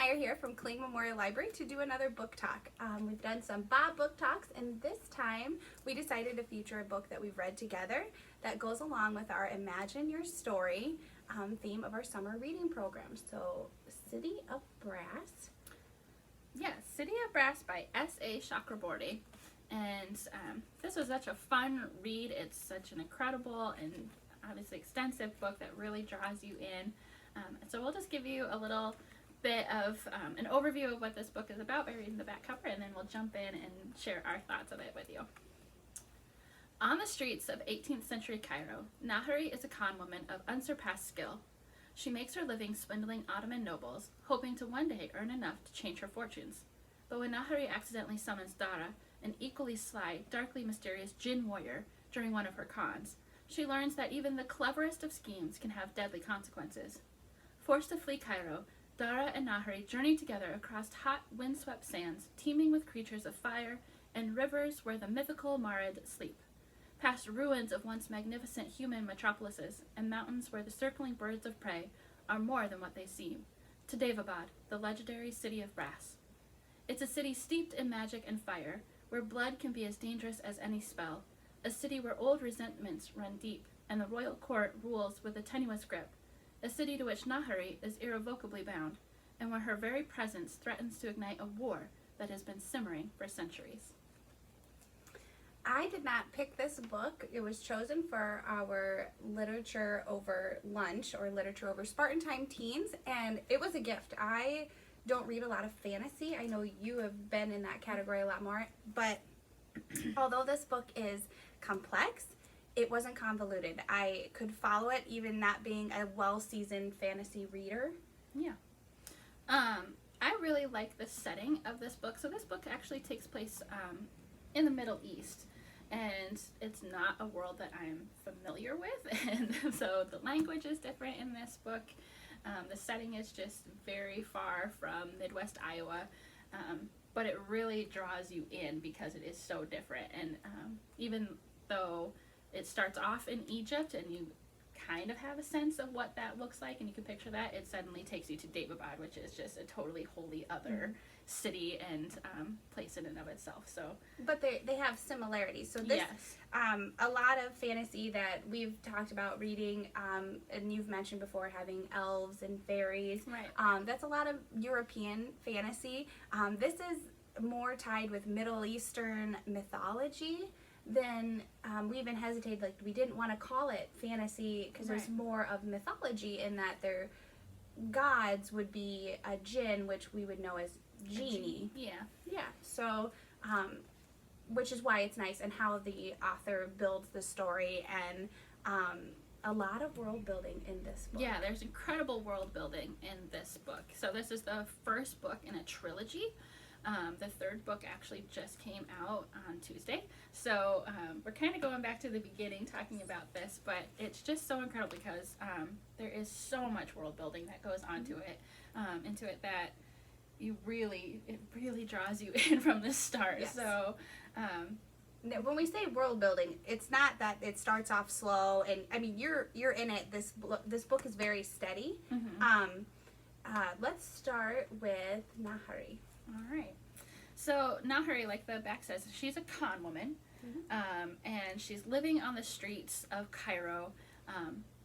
I are here from Kling Memorial Library to do another book talk. We've done some Bob book talks, and this time we decided to feature a book that we've read together that goes along with our Imagine Your Story theme of our summer reading program. So, City of Brass. Yes, City of Brass by S.A. Chakraborty. And this was such a fun read. It's such an incredible and obviously extensive book that really draws you in. So we'll just give you a little bit of an overview of what this book is about by reading the back cover, and then we'll jump in and share our thoughts of it with you. On the streets of 18th century Cairo, Nahari is a con woman of unsurpassed skill. She makes her living swindling Ottoman nobles, hoping to one day earn enough to change her fortunes. But when Nahari accidentally summons Dara, an equally sly, darkly mysterious djinn warrior, during one of her cons, she learns that even the cleverest of schemes can have deadly consequences. Forced to flee Cairo, Dara and Nahari journey together across hot, windswept sands, teeming with creatures of fire, and rivers where the mythical Marid sleep, past ruins of once magnificent human metropolises, and mountains where the circling birds of prey are more than what they seem, to Daevabod, the legendary City of Brass. It's a city steeped in magic and fire, where blood can be as dangerous as any spell, a city where old resentments run deep, and the royal court rules with a tenuous grip, a city to which Nahari is irrevocably bound, and where her very presence threatens to ignite a war that has been simmering for centuries. I did not pick this book. It was chosen for our literature over lunch, or literature over Spartan Time Teens, and it was a gift. I don't read a lot of fantasy. I know you have been in that category a lot more, but although this book is complex, it wasn't convoluted. I could follow it, even not being a well-seasoned fantasy reader. Yeah. I really like the setting of this book. So this book actually takes place in the Middle East, and it's not a world that I'm familiar with, and so the language is different in this book. The setting is just very far from Midwest Iowa, but it really draws you in because it is so different. And even though it starts off in Egypt and you kind of have a sense of what that looks like and you can picture that, it suddenly takes you to Daevabod, which is just a totally wholly other city and place in and of itself. So, but they have similarities. So this, yes. A lot of fantasy that we've talked about reading, and you've mentioned before, having elves and fairies. Right. That's a lot of European fantasy. This is more tied with Middle Eastern mythology. Then we even hesitated, like we didn't want to call it fantasy because there's more of mythology in that their gods would be a djinn, which we would know as genie. Yeah. So, which is why it's nice, and how the author builds the story, and a lot of world building in this book. Yeah, there's incredible world building in this book. So this is the first book in a trilogy. The third book actually just came out on Tuesday. So we're kind of going back to the beginning talking about this, but it's just so incredible because there is so much world building that goes onto it, into it, that it really draws you in from the start. Yes. So when we say world building, it's not that it starts off slow, and I mean you're in it. This book is very steady. Let's start with Nahari. All right. So Nahari, like the back says, she's a con woman, and she's living on the streets of Cairo.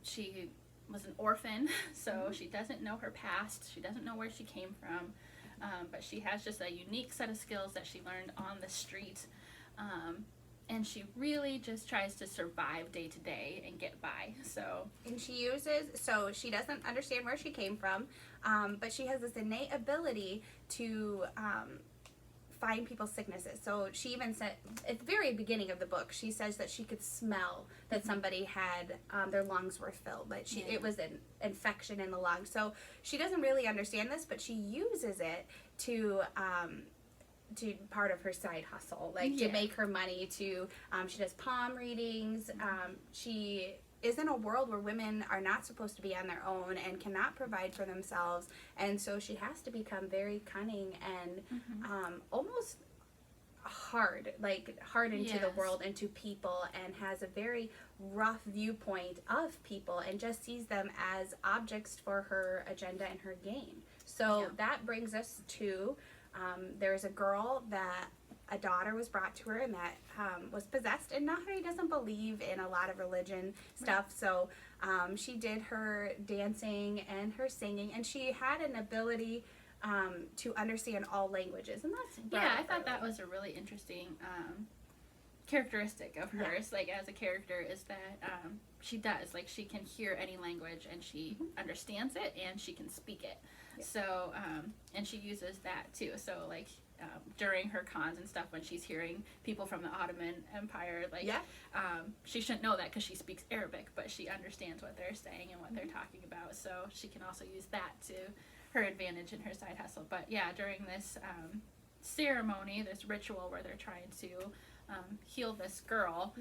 She was an orphan, so she doesn't know her past. She doesn't know where she came from, but she has just a unique set of skills that she learned on the street, and she really just tries to survive day to day and get by. And she doesn't understand where she came from, but she has this innate ability to find people's sicknesses. So she even said at the very beginning of the book, she says that she could smell that somebody had their lungs were filled, that it was an infection in the lungs. So she doesn't really understand this, but she uses it to part of her side hustle, to make her money. She does palm readings. She is in a world where women are not supposed to be on their own and cannot provide for themselves, and so she has to become very cunning and almost hardened to the Yes. world and to people, and has a very rough viewpoint of people and just sees them as objects for her agenda and her gain. So Yeah. that brings us to there's a girl that a daughter was brought to her and that was possessed, and Nahari doesn't believe in a lot of religion stuff, so she did her dancing and her singing, and she had an ability to understand all languages, and that's Yeah, I thought that was a really interesting characteristic of hers, like as a character, is that she does, like, she can hear any language and she understands it and she can speak it. Yeah. So and she uses that too. So like during her cons and stuff, when she's hearing people from the Ottoman Empire, like she shouldn't know that because she speaks Arabic, but she understands what they're saying and what they're talking about. So she can also use that to her advantage in her side hustle. But yeah, during this ceremony, this ritual where they're trying to heal this girl,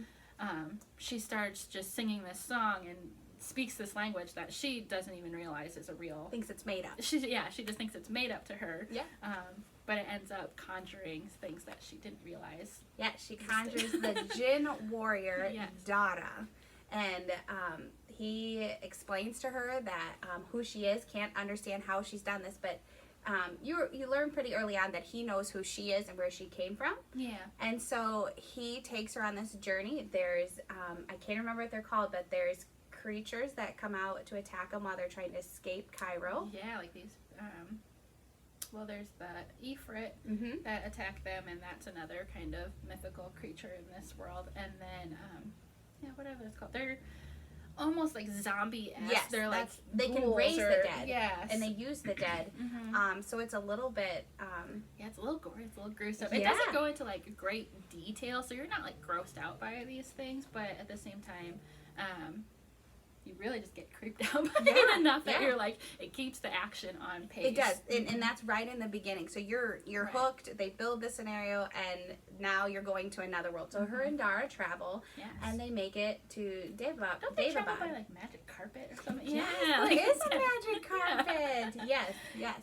she starts just singing this song and speaks this language that she doesn't even realize is a real. Thinks it's made up. She just thinks it's made up to her. Yeah. But it ends up conjuring things that she didn't realize. Yeah, she conjures the djinn warrior, Yes. Dada. And he explains to her that who she is, can't understand how she's done this, but you learn pretty early on that he knows who she is and where she came from. Yeah. And so he takes her on this journey. There's, I can't remember what they're called, but there's creatures that come out to attack them while they're trying to escape Cairo. Yeah, like these, well, there's the Ifrit Mm-hmm. that attack them, and that's another kind of mythical creature in this world. And then, whatever it's called. They're almost like zombie-esque. Yes, they're like they can ghouls raise the or- dead. Yes. And they use the dead. Mhm. So it's a little bit, Yeah, it's a little gory, it's a little gruesome. It Yeah. doesn't go into like great detail, so you're not like grossed out by these things, but at the same time, you really just get creeped out by it enough that you're like, it keeps the action on pace. it does, and that's right in the beginning. So you're Right. hooked. They build the scenario, and now you're going to another world. So her and Dara travel, Yes. and they make it to Daevabod. Don't they travel by like magic carpet or something? Yes, Yeah, there like, is a magic carpet. Yes.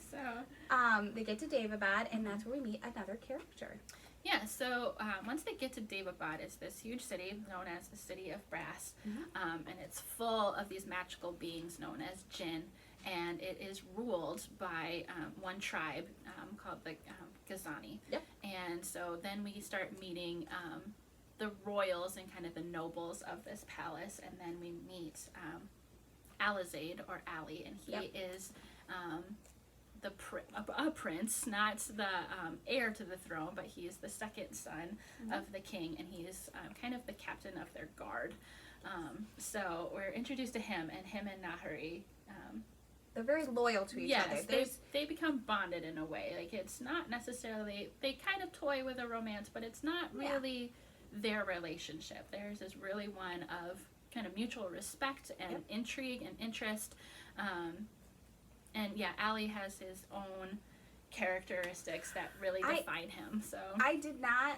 So They get to Daevabod, and that's where we meet another character. yeah, so once they get to Daevabod, it's this huge city known as the City of Brass, and it's full of these magical beings known as djinn, and it is ruled by one tribe called the Gazani. Yep. And so then we start meeting the royals and kind of the nobles of this palace, and then we meet Alizade, or Ali, and he is a prince, not the heir to the throne, but he is the second son of the king, and he is kind of the captain of their guard. So we're introduced to him, and Nahari. They're very loyal to each other. Yes, they become bonded in a way. Like, it's not necessarily, they kind of toy with a romance, but it's not really their relationship. Theirs is really one of kind of mutual respect and intrigue and interest. And yeah, Ali has his own characteristics that really define him. So I did not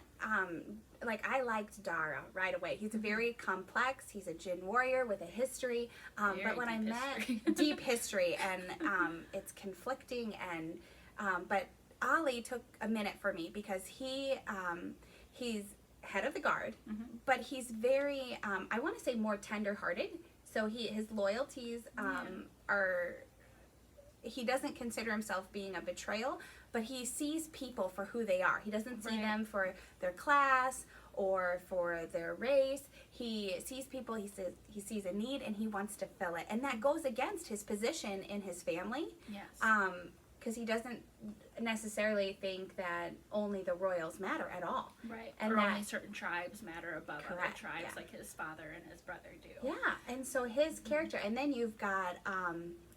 I liked Dara right away. He's a very complex. He's a djinn warrior with a history. But when I met deep history, and it's conflicting, and but Ali took a minute for me because he's head of the guard, but he's very I want to say more tender-hearted. So his loyalties are. He doesn't consider himself being a betrayal, but he sees people for who they are. He doesn't see them for their class or for their race. He sees people, he sees a need, and he wants to fill it. And that goes against his position in his family. Yes. Because he doesn't necessarily think that only the royals matter at all. Right. And or that, only certain tribes matter above other tribes, yeah. like his father and his brother do. Yeah, and so his character, and then you've got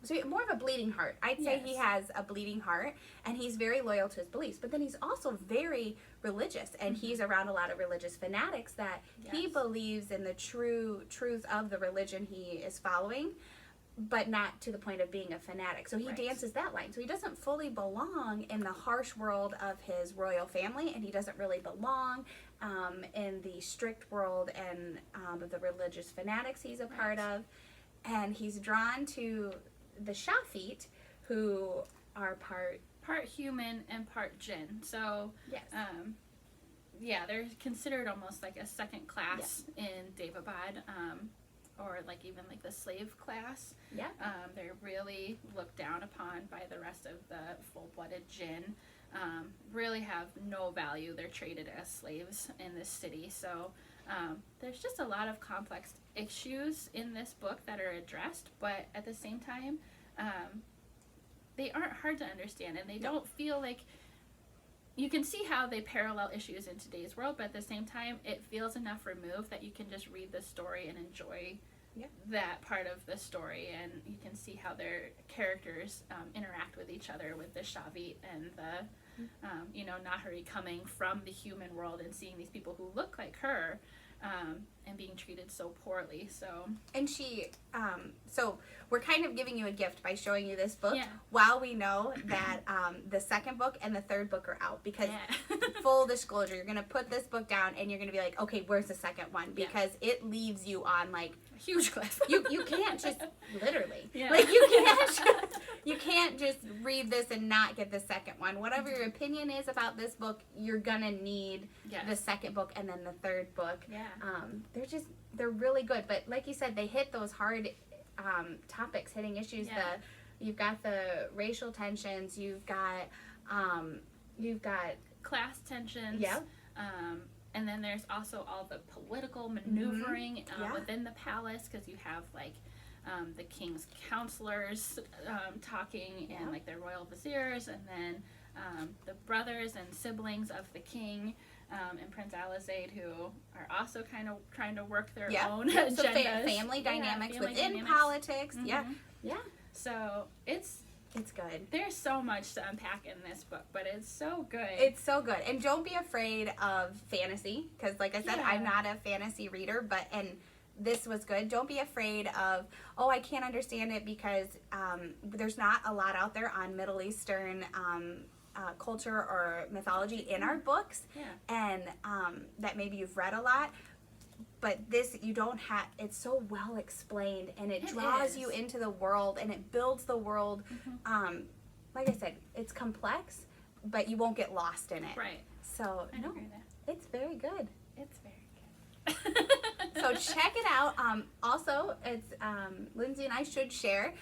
so more of a bleeding heart. I'd say he has a bleeding heart, and he's very loyal to his beliefs. But then he's also very religious, and he's around a lot of religious fanatics that he believes in the truths of the religion he is following, but not to the point of being a fanatic. So he dances that line. So he doesn't fully belong in the harsh world of his royal family, and he doesn't really belong in the strict world and of the religious fanatics he's a part of. And he's drawn to the Shafit, who are part human and part djinn. So yeah, they're considered almost like a second class in Daevabod, or like even like the slave class. Yeah. They're really looked down upon by the rest of the full-blooded djinn. Really have no value. They're traded as slaves in this city. So there's just a lot of complex issues in this book that are addressed, but at the same time, they aren't hard to understand, and they don't feel like, you can see how they parallel issues in today's world, but at the same time, it feels enough removed that you can just read the story and enjoy that part of the story, and you can see how their characters interact with each other, with the Shavit and the, Nahari coming from the human world and seeing these people who look like her, and being treated so poorly. And she, so we're kind of giving you a gift by showing you this book, Yeah. while we know that the second book and the third book are out, because full disclosure, you're gonna put this book down and you're gonna be like, okay, where's the second one? Because it leaves you on like A huge cliff. you can't just literally Yeah. you can't just read this and not get the second one. Whatever your opinion is about this book, you're gonna need the second book and then the third book. Yeah. They're really good, but like you said, they hit those hard topics, hitting issues. Yeah. You've got the racial tensions, you've got Class tensions. Yeah. And then there's also all the political maneuvering Yeah. within the palace, because you have like the king's counselors talking, and like the royal viziers, and then the brothers and siblings of the king, and Prince Alizade, who are also kind of trying to work their own agendas. So family dynamics family within dynamics. politics. Mhm. Yeah. So it's good. There's so much to unpack in this book, but it's so good. It's so good. And don't be afraid of fantasy, because like I said, I'm not a fantasy reader, and this was good. Don't be afraid of, I can't understand it, because there's not a lot out there on Middle Eastern culture or mythology in our books, and that maybe you've read a lot. But this, you don't have, it's so well explained, and it draws you into the world, and it builds the world. Like I said, it's complex, but you won't get lost in it. Right. So, I agree with that. it's very good. It's very good. So check it out. Also, it's Lindsay and I should share.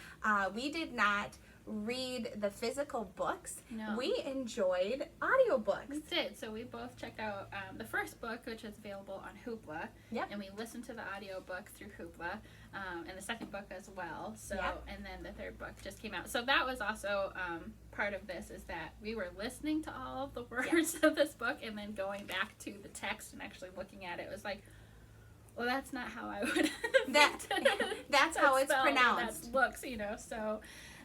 We did not read the physical books. No. We enjoyed audiobooks. We did. So we both checked out the first book, which is available on Hoopla. Yep. And we listened to the audiobook through Hoopla, and the second book as well. So, and then the third book just came out. So that was also part of this, is that we were listening to all of the words of this book, and then going back to the text and actually looking at it. It was like, well, that's not how I would. That's how it's pronounced. That looks,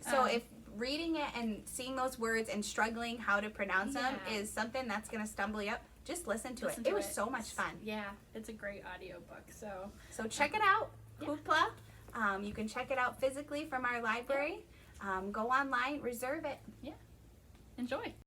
So if reading it and seeing those words and struggling how to pronounce them is something that's going to stumble you up, just listen to it. It was so much fun. Yeah, it's a great audiobook. So check it out, Hoopla. You can check it out physically from our library. Go online, reserve it. Enjoy.